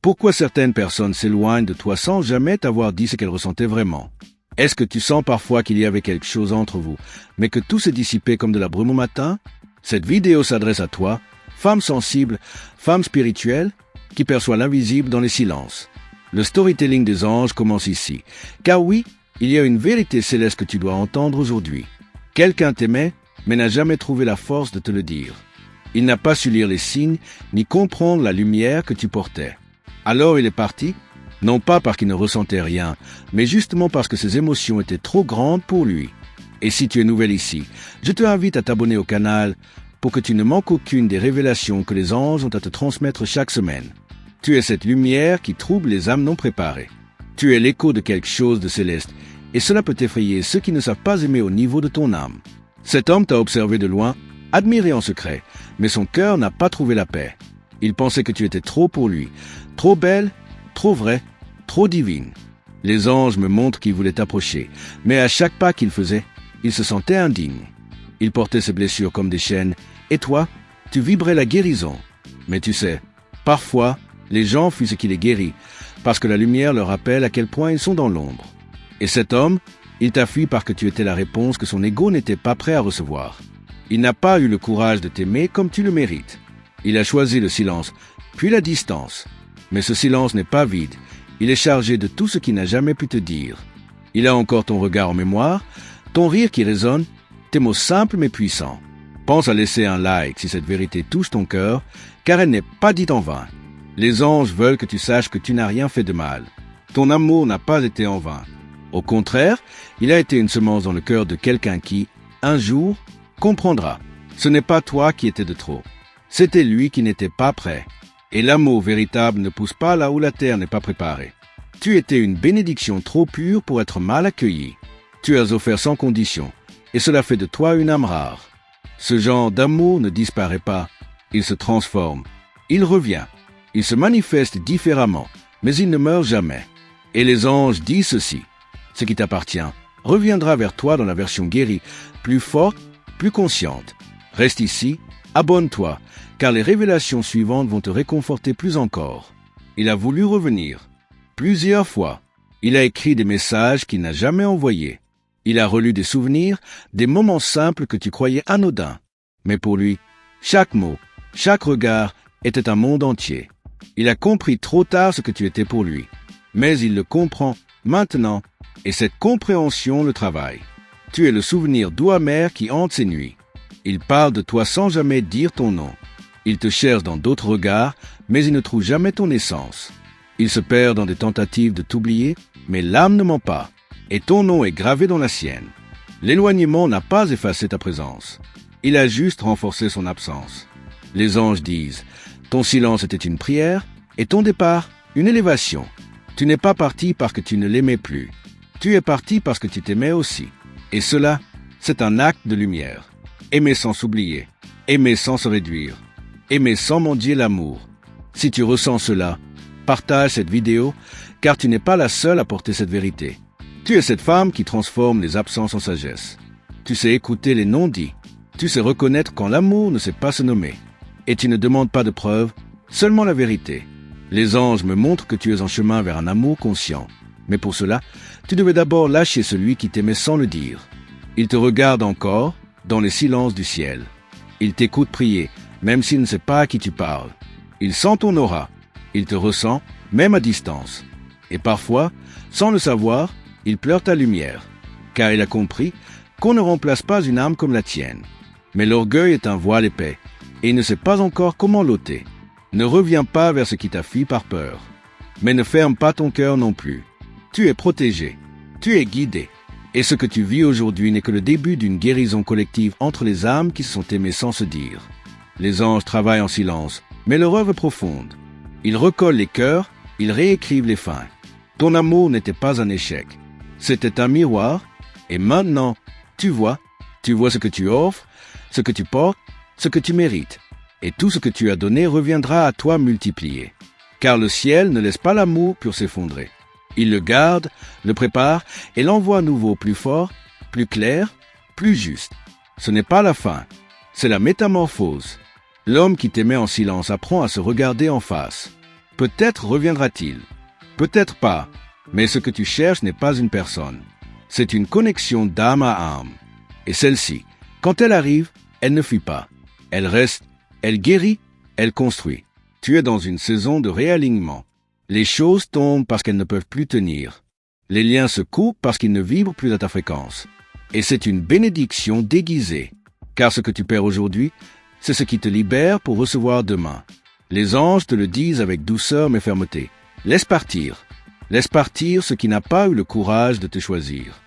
Pourquoi certaines personnes s'éloignent de toi sans jamais t'avoir dit ce qu'elles ressentaient vraiment? Est-ce que tu sens parfois qu'il y avait quelque chose entre vous, mais que tout s'est dissipé comme de la brume au matin? Cette vidéo s'adresse à toi, femme sensible, femme spirituelle, qui perçoit l'invisible dans les silences. Le storytelling des anges commence ici. Car oui, il y a une vérité céleste que tu dois entendre aujourd'hui. Quelqu'un t'aimait, mais n'a jamais trouvé la force de te le dire. Il n'a pas su lire les signes, ni comprendre la lumière que tu portais. Alors il est parti, non pas parce qu'il ne ressentait rien, mais justement parce que ses émotions étaient trop grandes pour lui. Et si tu es nouvelle ici, je te invite à t'abonner au canal pour que tu ne manques aucune des révélations que les anges ont à te transmettre chaque semaine. Tu es cette lumière qui trouble les âmes non préparées. Tu es l'écho de quelque chose de céleste, et cela peut effrayer ceux qui ne savent pas aimer au niveau de ton âme. Cet homme t'a observé de loin, admiré en secret, mais son cœur n'a pas trouvé la paix. Il pensait que tu étais trop pour lui, trop belle, trop vraie, trop divine. Les anges me montrent qu'il voulait t'approcher, mais à chaque pas qu'il faisait, il se sentait indigne. Il portait ses blessures comme des chaînes, et toi, tu vibrais la guérison. Mais tu sais, parfois, les gens fuient ce qui les guérit, parce que la lumière leur rappelle à quel point ils sont dans l'ombre. Et cet homme, il t'a fui parce que tu étais la réponse que son ego n'était pas prêt à recevoir. Il n'a pas eu le courage de t'aimer comme tu le mérites. Il a choisi le silence, puis la distance. Mais ce silence n'est pas vide, il est chargé de tout ce qu'il n'a jamais pu te dire. Il a encore ton regard en mémoire, ton rire qui résonne, tes mots simples mais puissants. Pense à laisser un like si cette vérité touche ton cœur, car elle n'est pas dite en vain. Les anges veulent que tu saches que tu n'as rien fait de mal. Ton amour n'a pas été en vain. Au contraire, il a été une semence dans le cœur de quelqu'un qui, un jour, comprendra. Ce n'est pas toi qui étais de trop. C'était lui qui n'était pas prêt. Et l'amour véritable ne pousse pas là où la terre n'est pas préparée. Tu étais une bénédiction trop pure pour être mal accueillie. Tu as offert sans condition, et cela fait de toi une âme rare. Ce genre d'amour ne disparaît pas, il se transforme, il revient, il se manifeste différemment, mais il ne meurt jamais. Et les anges disent ceci, ce qui t'appartient reviendra vers toi dans la version guérie, plus forte, plus consciente. Reste ici, abonne-toi, car les révélations suivantes vont te réconforter plus encore. Il a voulu revenir. Plusieurs fois, il a écrit des messages qu'il n'a jamais envoyés. Il a relu des souvenirs, des moments simples que tu croyais anodins. Mais pour lui, chaque mot, chaque regard était un monde entier. Il a compris trop tard ce que tu étais pour lui. Mais il le comprend maintenant, et cette compréhension le travaille. Tu es le souvenir doux amer qui hante ses nuits. Il parle de toi sans jamais dire ton nom. Il te cherche dans d'autres regards, mais il ne trouve jamais ton essence. Il se perd dans des tentatives de t'oublier, mais l'âme ne ment pas, et ton nom est gravé dans la sienne. L'éloignement n'a pas effacé ta présence. Il a juste renforcé son absence. Les anges disent, ton silence était une prière, et ton départ, une élévation. Tu n'es pas parti parce que tu ne l'aimais plus. Tu es parti parce que tu t'aimais aussi. Et cela, c'est un acte de lumière. Aimer sans s'oublier, aimer sans se réduire, aimer sans mendier l'amour. Si tu ressens cela, partage cette vidéo, car tu n'es pas la seule à porter cette vérité. Tu es cette femme qui transforme les absences en sagesse. Tu sais écouter les non-dits. Tu sais reconnaître quand l'amour ne sait pas se nommer. Et tu ne demandes pas de preuves, seulement la vérité. Les anges me montrent que tu es en chemin vers un amour conscient. Mais pour cela, tu devais d'abord lâcher celui qui t'aimait sans le dire. Il te regarde encore, dans les silences du ciel. Il t'écoute prier, même s'il ne sait pas à qui tu parles. Il sent ton aura. Il te ressent, même à distance. Et parfois, sans le savoir, il pleure ta lumière. Car il a compris qu'on ne remplace pas une âme comme la tienne. Mais l'orgueil est un voile épais, et il ne sait pas encore comment l'ôter. Ne reviens pas vers ce qui t'a fui par peur. Mais ne ferme pas ton cœur non plus. Tu es protégé. Tu es guidé. Et ce que tu vis aujourd'hui n'est que le début d'une guérison collective entre les âmes qui se sont aimées sans se dire. Les anges travaillent en silence, mais leur œuvre est profonde. Ils recollent les cœurs, ils réécrivent les fins. Ton amour n'était pas un échec. C'était un miroir, et maintenant, tu vois ce que tu offres, ce que tu portes, ce que tu mérites. Et tout ce que tu as donné reviendra à toi multiplié. Car le ciel ne laisse pas l'amour pour s'effondrer. Il le garde, le prépare et l'envoie à nouveau plus fort, plus clair, plus juste. Ce n'est pas la fin, c'est la métamorphose. L'homme qui t'aimait en silence apprend à se regarder en face. Peut-être reviendra-t-il. Peut-être pas. Mais ce que tu cherches n'est pas une personne. C'est une connexion d'âme à âme. Et celle-ci, quand elle arrive, elle ne fuit pas. Elle reste, elle guérit, elle construit. Tu es dans une saison de réalignement. Les choses tombent parce qu'elles ne peuvent plus tenir. Les liens se coupent parce qu'ils ne vibrent plus à ta fréquence. Et c'est une bénédiction déguisée. Car ce que tu perds aujourd'hui, c'est ce qui te libère pour recevoir demain. Les anges te le disent avec douceur mais fermeté. Laisse partir. Laisse partir ce qui n'a pas eu le courage de te choisir.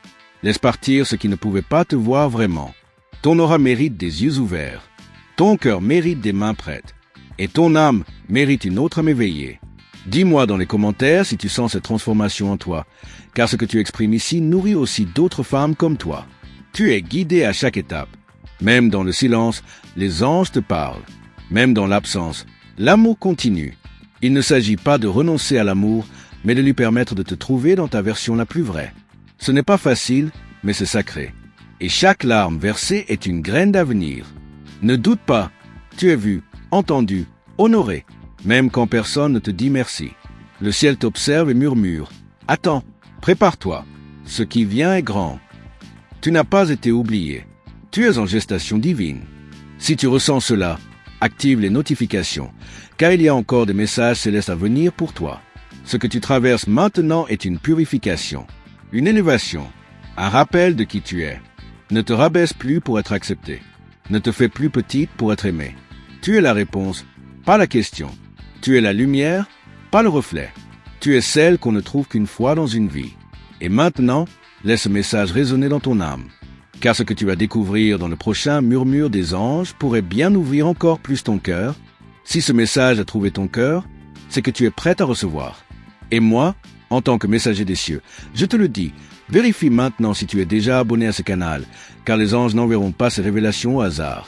Laisse partir ce qui ne pouvait pas te voir vraiment. Ton aura mérite des yeux ouverts. Ton cœur mérite des mains prêtes. Et ton âme mérite une autre âme éveillée. Dis-moi dans les commentaires si tu sens cette transformation en toi, car ce que tu exprimes ici nourrit aussi d'autres femmes comme toi. Tu es guidé à chaque étape. Même dans le silence, les anges te parlent. Même dans l'absence, l'amour continue. Il ne s'agit pas de renoncer à l'amour, mais de lui permettre de te trouver dans ta version la plus vraie. Ce n'est pas facile, mais c'est sacré. Et chaque larme versée est une graine d'avenir. Ne doute pas, tu es vu, entendu, honoré, même quand personne ne te dit merci. Le ciel t'observe et murmure. Attends, prépare-toi, ce qui vient est grand. Tu n'as pas été oublié. Tu es en gestation divine. Si tu ressens cela, active les notifications, car il y a encore des messages célestes à venir pour toi. Ce que tu traverses maintenant est une purification, une élévation, un rappel de qui tu es. Ne te rabaisse plus pour être accepté. Ne te fais plus petite pour être aimée. Tu es la réponse, pas la question. Tu es la lumière, pas le reflet. Tu es celle qu'on ne trouve qu'une fois dans une vie. Et maintenant, laisse ce message résonner dans ton âme. Car ce que tu vas découvrir dans le prochain murmure des anges pourrait bien ouvrir encore plus ton cœur. Si ce message a trouvé ton cœur, c'est que tu es prête à recevoir. Et moi, en tant que messager des cieux, je te le dis, vérifie maintenant si tu es déjà abonné à ce canal, car les anges n'enverront pas ces révélations au hasard.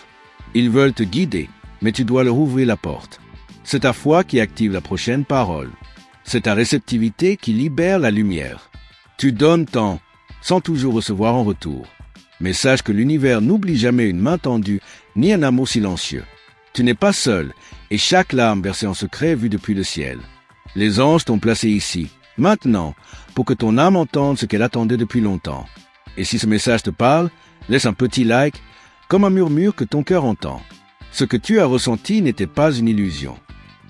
Ils veulent te guider, mais tu dois leur ouvrir la porte. C'est ta foi qui active la prochaine parole. C'est ta réceptivité qui libère la lumière. Tu donnes tant, sans toujours recevoir en retour. Mais sache que l'univers n'oublie jamais une main tendue, ni un amour silencieux. Tu n'es pas seul, et chaque larme versée en secret est vue depuis le ciel. Les anges t'ont placé ici, maintenant, pour que ton âme entende ce qu'elle attendait depuis longtemps. Et si ce message te parle, laisse un petit like, comme un murmure que ton cœur entend. Ce que tu as ressenti n'était pas une illusion.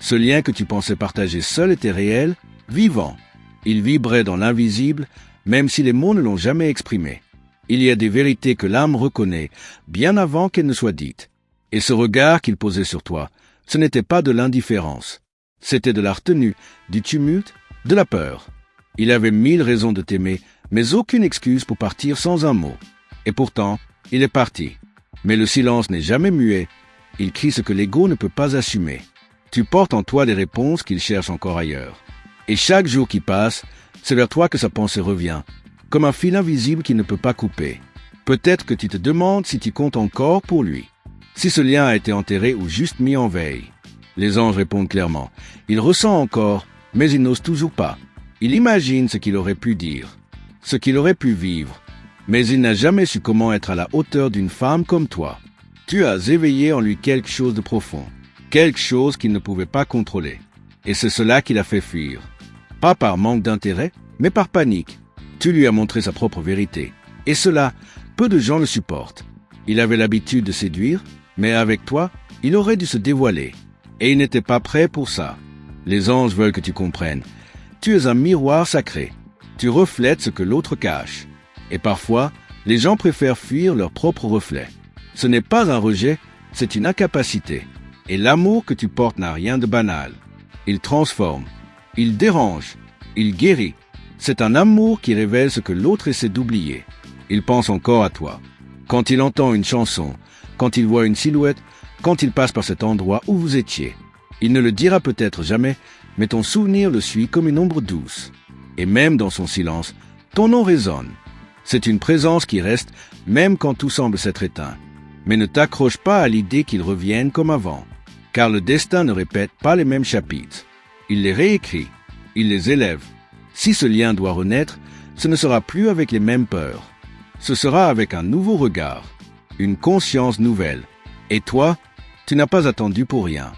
Ce lien que tu pensais partager seul était réel, vivant. Il vibrait dans l'invisible, même si les mots ne l'ont jamais exprimé. Il y a des vérités que l'âme reconnaît, bien avant qu'elles ne soient dites. Et ce regard qu'il posait sur toi, ce n'était pas de l'indifférence. C'était de la retenue, du tumulte, de la peur. Il avait 1000 raisons de t'aimer, mais aucune excuse pour partir sans un mot. Et pourtant, il est parti. Mais le silence n'est jamais muet. Il crie ce que l'ego ne peut pas assumer. Tu portes en toi des réponses qu'il cherche encore ailleurs. Et chaque jour qui passe, c'est vers toi que sa pensée revient, comme un fil invisible qu'il ne peut pas couper. Peut-être que tu te demandes si tu comptes encore pour lui. Si ce lien a été enterré ou juste mis en veille. Les anges répondent clairement. Il ressent encore, mais il n'ose toujours pas. Il imagine ce qu'il aurait pu dire, ce qu'il aurait pu vivre, mais il n'a jamais su comment être à la hauteur d'une femme comme toi. Tu as éveillé en lui quelque chose de profond, quelque chose qu'il ne pouvait pas contrôler. Et c'est cela qui l'a fait fuir. Pas par manque d'intérêt, mais par panique. Tu lui as montré sa propre vérité. Et cela, peu de gens le supportent. Il avait l'habitude de séduire, mais avec toi, il aurait dû se dévoiler. Et il n'était pas prêt pour ça. Les anges veulent que tu comprennes. Tu es un miroir sacré. Tu reflètes ce que l'autre cache. Et parfois, les gens préfèrent fuir leur propre reflet. Ce n'est pas un rejet, c'est une incapacité. Et l'amour que tu portes n'a rien de banal. Il transforme, il dérange, il guérit. C'est un amour qui révèle ce que l'autre essaie d'oublier. Il pense encore à toi. Quand il entend une chanson, quand il voit une silhouette, quand il passe par cet endroit où vous étiez. Il ne le dira peut-être jamais, mais ton souvenir le suit comme une ombre douce. Et même dans son silence, ton nom résonne. C'est une présence qui reste, même quand tout semble s'être éteint. Mais ne t'accroche pas à l'idée qu'il revienne comme avant, car le destin ne répète pas les mêmes chapitres. Il les réécrit, il les élève. Si ce lien doit renaître, ce ne sera plus avec les mêmes peurs. Ce sera avec un nouveau regard, une conscience nouvelle. Et toi, tu n'as pas attendu pour rien.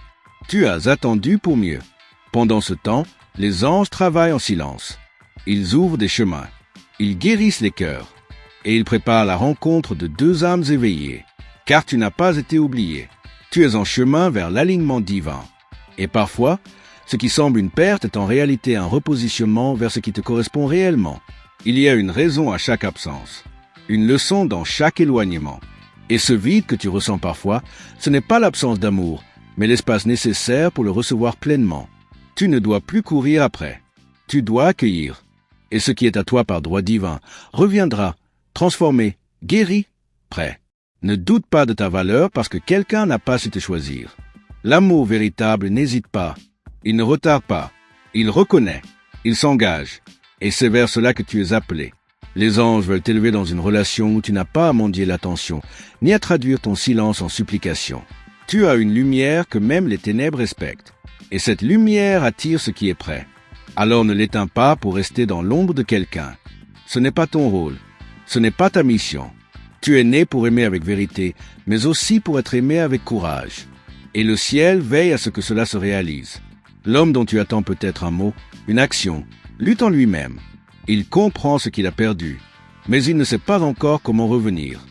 Tu as attendu pour mieux. Pendant ce temps, les anges travaillent en silence. Ils ouvrent des chemins. Ils guérissent les cœurs. Et ils préparent la rencontre de deux âmes éveillées. Car tu n'as pas été oublié. Tu es en chemin vers l'alignement divin. Et parfois, ce qui semble une perte est en réalité un repositionnement vers ce qui te correspond réellement. Il y a une raison à chaque absence, une leçon dans chaque éloignement. Et ce vide que tu ressens parfois, ce n'est pas l'absence d'amour, mais l'espace nécessaire pour le recevoir pleinement. Tu ne dois plus courir après. Tu dois accueillir. Et ce qui est à toi par droit divin reviendra, transformé, guéri, prêt. Ne doute pas de ta valeur parce que quelqu'un n'a pas su te choisir. L'amour véritable n'hésite pas. Il ne retarde pas. Il reconnaît. Il s'engage. Et c'est vers cela que tu es appelé. Les anges veulent t'élever dans une relation où tu n'as pas à mendier l'attention, ni à traduire ton silence en supplication. Tu as une lumière que même les ténèbres respectent. Et cette lumière attire ce qui est prêt. Alors ne l'éteins pas pour rester dans l'ombre de quelqu'un. Ce n'est pas ton rôle. Ce n'est pas ta mission. Tu es né pour aimer avec vérité, mais aussi pour être aimé avec courage. Et le ciel veille à ce que cela se réalise. L'homme dont tu attends peut-être un mot, une action, lutte en lui-même. Il comprend ce qu'il a perdu, mais il ne sait pas encore comment revenir.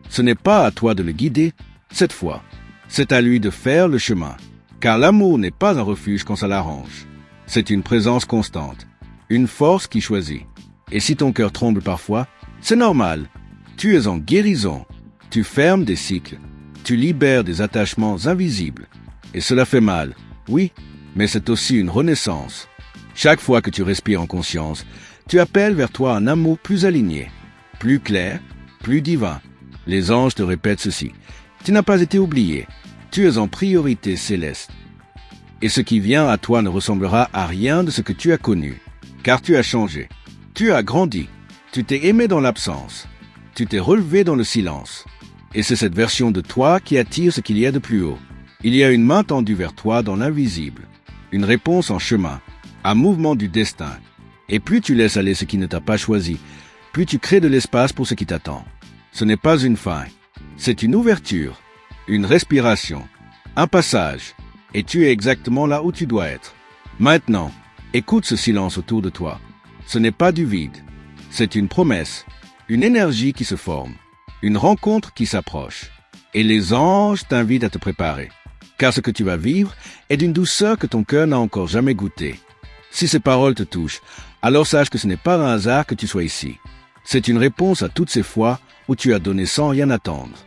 Ce n'est pas à toi de le guider, cette fois. C'est à lui de faire le chemin. Car l'amour n'est pas un refuge quand ça l'arrange. C'est une présence constante, une force qui choisit. Et si ton cœur tremble parfois, c'est normal. Tu es en guérison. Tu fermes des cycles. Tu libères des attachements invisibles. Et cela fait mal, oui, mais c'est aussi une renaissance. Chaque fois que tu respires en conscience, tu appelles vers toi un amour plus aligné, plus clair, plus divin. Les anges te répètent ceci. Tu n'as pas été oublié. Tu es en priorité céleste. Et ce qui vient à toi ne ressemblera à rien de ce que tu as connu, car tu as changé. Tu as grandi. Tu t'es aimé dans l'absence. Tu t'es relevé dans le silence. Et c'est cette version de toi qui attire ce qu'il y a de plus haut. Il y a une main tendue vers toi dans l'invisible. Une réponse en chemin. Un mouvement du destin. Et plus tu laisses aller ce qui ne t'a pas choisi, plus tu crées de l'espace pour ce qui t'attend. Ce n'est pas une fin. C'est une ouverture. Une respiration. Un passage. Et tu es exactement là où tu dois être. Maintenant, écoute ce silence autour de toi. Ce n'est pas du vide. C'est une promesse. Une énergie qui se forme. Une rencontre qui s'approche. Et les anges t'invitent à te préparer. Car ce que tu vas vivre est d'une douceur que ton cœur n'a encore jamais goûtée. Si ces paroles te touchent, alors sache que ce n'est pas un hasard que tu sois ici. C'est une réponse à toutes ces fois où tu as donné sans rien attendre.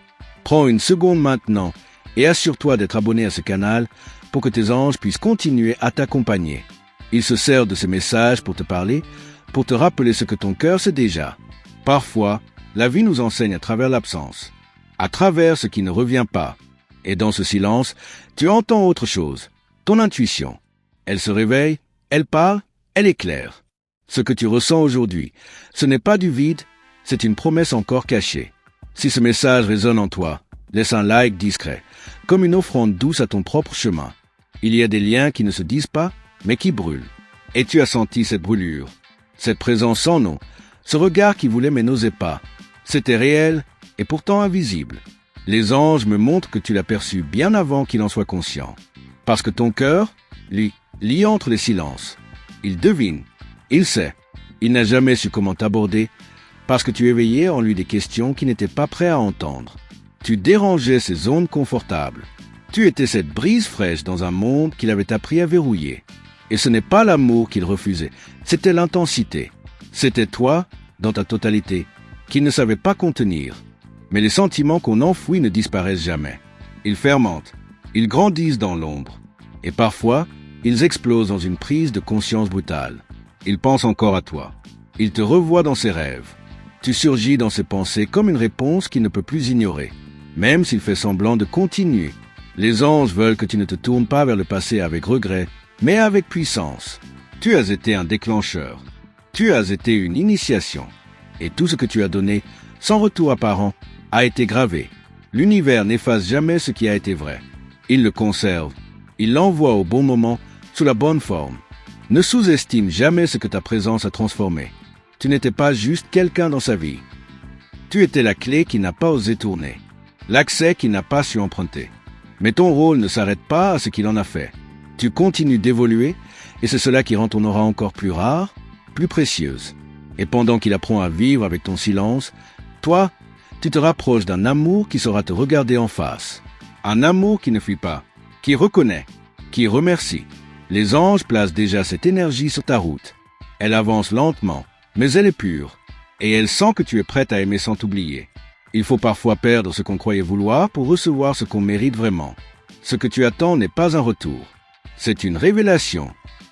Prends une seconde maintenant et assure-toi d'être abonné à ce canal pour que tes anges puissent continuer à t'accompagner. Ils se servent de ces messages pour te parler, pour te rappeler ce que ton cœur sait déjà. Parfois, la vie nous enseigne à travers l'absence, à travers ce qui ne revient pas. Et dans ce silence, tu entends autre chose, ton intuition. Elle se réveille, elle parle, elle éclaire. Ce que tu ressens aujourd'hui, ce n'est pas du vide, c'est une promesse encore cachée. Si ce message résonne en toi, laisse un like discret, comme une offrande douce à ton propre chemin. Il y a des liens qui ne se disent pas, mais qui brûlent. Et tu as senti cette brûlure, cette présence sans nom, ce regard qui voulait mais n'osait pas. C'était réel et pourtant invisible. Les anges me montrent que tu l'as perçu bien avant qu'il en soit conscient. Parce que ton cœur, lui, lit entre les silences. Il devine, il sait. Il n'a jamais su comment t'aborder parce que tu éveillais en lui des questions qu'il n'était pas prêt à entendre. Tu dérangeais ses zones confortables. Tu étais cette brise fraîche dans un monde qu'il avait appris à verrouiller. Et ce n'est pas l'amour qu'il refusait, c'était l'intensité. C'était toi, dans ta totalité, qu'il ne savait pas contenir. Mais les sentiments qu'on enfouit ne disparaissent jamais. Ils fermentent, ils grandissent dans l'ombre. Et parfois, ils explosent dans une prise de conscience brutale. Il pense encore à toi. Il te revoit dans ses rêves. Tu surgis dans ses pensées comme une réponse qu'il ne peut plus ignorer, même s'il fait semblant de continuer. Les anges veulent que tu ne te tournes pas vers le passé avec regret, mais avec puissance. Tu as été un déclencheur. Tu as été une initiation. Et tout ce que tu as donné, sans retour apparent, a été gravé. L'univers n'efface jamais ce qui a été vrai. Il le conserve. Il l'envoie au bon moment, sous la bonne forme. Ne sous-estime jamais ce que ta présence a transformé. Tu n'étais pas juste quelqu'un dans sa vie. Tu étais la clé qui n'a pas osé tourner, l'accès qui n'a pas su emprunter. Mais ton rôle ne s'arrête pas à ce qu'il en a fait. Tu continues d'évoluer Et c'est cela qui rend ton aura encore plus rare, plus précieuse. Et pendant qu'il apprend à vivre avec ton silence, toi, tu te rapproches d'un amour qui saura te regarder en face. Un amour qui ne fuit pas, qui reconnaît, qui remercie. Les anges placent déjà cette énergie sur ta route. Elle avance lentement, mais elle est pure. Et elle sent que tu es prête à aimer sans t'oublier. Il faut parfois perdre ce qu'on croyait vouloir pour recevoir ce qu'on mérite vraiment. Ce que tu attends n'est pas un retour. C'est une révélation,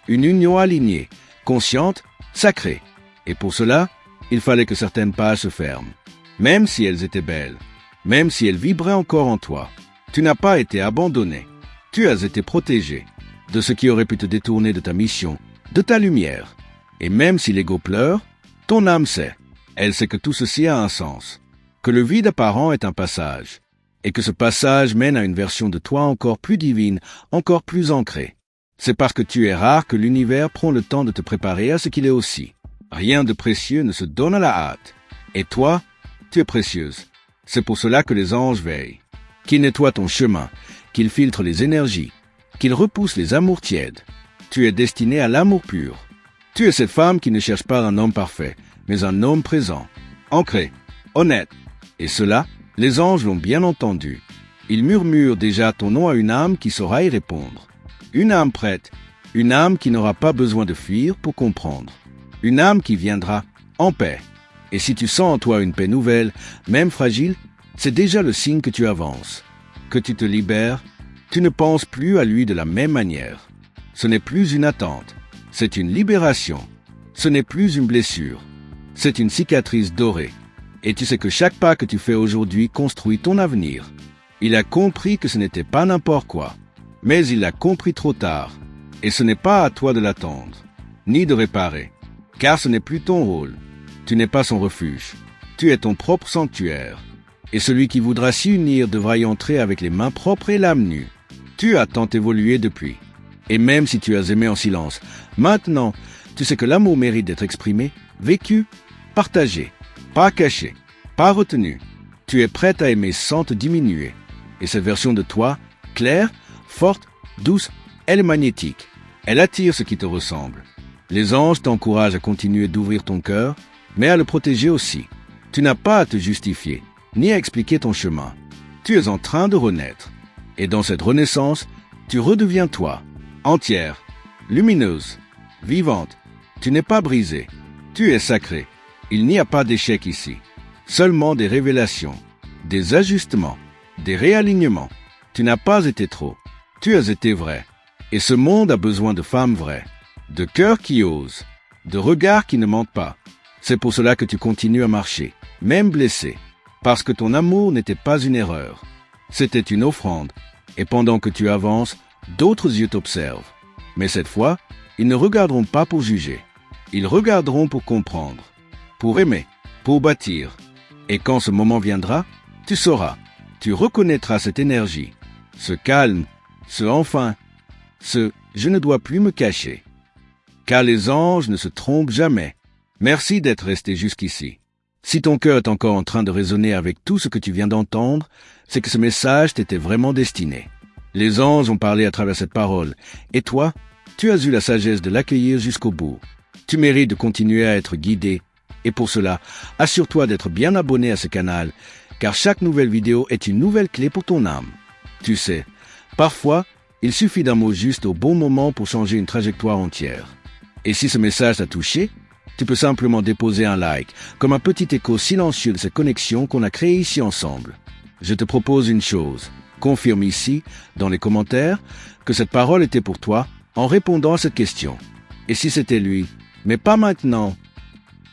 une union alignée, consciente, sacrée. Et pour cela, il fallait que certaines pages se ferment. Même si elles étaient belles, même si elles vibraient encore en toi, tu n'as pas été abandonné. Tu as été protégé de ce qui aurait pu te détourner de ta mission, de ta lumière. Et même si l'ego pleure, ton âme sait. Elle sait que tout ceci a un sens, que le vide apparent est un passage, et que ce passage mène à une version de toi encore plus divine, encore plus ancrée. C'est parce que tu es rare que l'univers prend le temps de te préparer à ce qu'il est aussi. Rien de précieux ne se donne à la hâte. Et toi, tu es précieuse. C'est pour cela que les anges veillent. Qu'ils nettoient ton chemin, qu'ils filtrent les énergies, qu'ils repoussent les amours tièdes. Tu es destiné à l'amour pur. Tu es cette femme qui ne cherche pas un homme parfait, mais un homme présent, ancré, honnête. Et cela, les anges l'ont bien entendu. Ils murmurent déjà ton nom à une âme qui saura y répondre. Une âme prête, une âme qui n'aura pas besoin de fuir pour comprendre. Une âme qui viendra en paix. Et si tu sens en toi une paix nouvelle, même fragile, c'est déjà le signe que tu avances, que tu te libères. Tu ne penses plus à lui de la même manière. Ce n'est plus une attente, c'est une libération. Ce n'est plus une blessure, c'est une cicatrice dorée. Et tu sais que chaque pas que tu fais aujourd'hui construit ton avenir. Il a compris que ce n'était pas n'importe quoi, mais il l'a compris trop tard. Et ce n'est pas à toi de l'attendre, ni de réparer, car ce n'est plus ton rôle. Tu n'es pas son refuge, tu es ton propre sanctuaire. Et celui qui voudra s'y unir devra y entrer avec les mains propres et l'âme nue. Tu as tant évolué depuis. Et même si tu as aimé en silence, maintenant, tu sais que l'amour mérite d'être exprimé, vécu, partagé, pas caché, pas retenu. Tu es prête à aimer sans te diminuer. Et cette version de toi, claire, forte, douce, elle est magnétique. Elle attire ce qui te ressemble. Les anges t'encouragent à continuer d'ouvrir ton cœur, mais à le protéger aussi. Tu n'as pas à te justifier, ni à expliquer ton chemin. Tu es en train de renaître. Et dans cette renaissance, tu redeviens toi, entière, lumineuse, vivante. Tu n'es pas brisée. Tu es sacré. Il n'y a pas d'échec ici. Seulement des révélations, des ajustements, des réalignements. Tu n'as pas été trop. Tu as été vrai. Et ce monde a besoin de femmes vraies, de cœurs qui osent, de regards qui ne mentent pas. C'est pour cela que tu continues à marcher, même blessé, parce que ton amour n'était pas une erreur. C'était une offrande. Et pendant que tu avances, d'autres yeux t'observent. Mais cette fois, ils ne regarderont pas pour juger. Ils regarderont pour comprendre, pour aimer, pour bâtir. Et quand ce moment viendra, tu sauras, tu reconnaîtras cette énergie, ce calme, ce enfin, ce « je ne dois plus me cacher ». Car les anges ne se trompent jamais. Merci d'être resté jusqu'ici. Si ton cœur est encore en train de résonner avec tout ce que tu viens d'entendre, c'est que ce message t'était vraiment destiné. Les anges ont parlé à travers cette parole, et toi, tu as eu la sagesse de l'accueillir jusqu'au bout. Tu mérites de continuer à être guidé, et pour cela, assure-toi d'être bien abonné à ce canal, car chaque nouvelle vidéo est une nouvelle clé pour ton âme. Tu sais, parfois, il suffit d'un mot juste au bon moment pour changer une trajectoire entière. Et si ce message t'a touché, tu peux simplement déposer un like, comme un petit écho silencieux de cette connexion qu'on a créée ici ensemble. Je te propose une chose. Confirme ici, dans les commentaires, que cette parole était pour toi en répondant à cette question. Et si c'était lui, mais pas maintenant.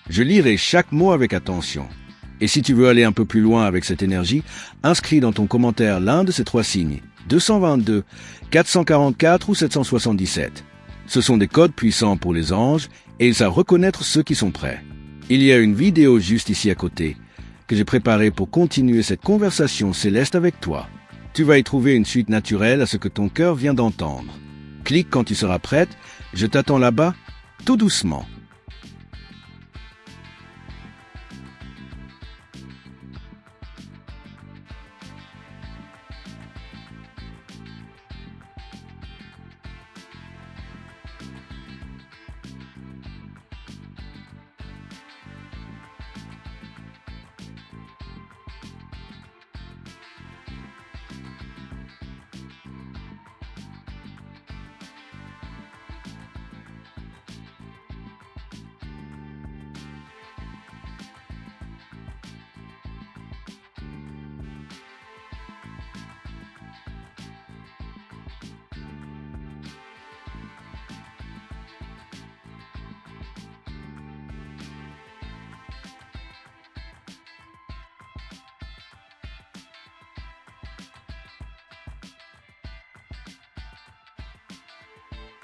Je lirai chaque mot avec attention. Et si tu veux aller un peu plus loin avec cette énergie, inscris dans ton commentaire l'un de ces 3 signes, 222, 444 ou 777. Ce sont des codes puissants pour les anges et ils savent reconnaître ceux qui sont prêts. Il y a une vidéo juste ici à côté que j'ai préparée pour continuer cette conversation céleste avec toi. Tu vas y trouver une suite naturelle à ce que ton cœur vient d'entendre. Clique quand tu seras prête, je t'attends là-bas, tout doucement.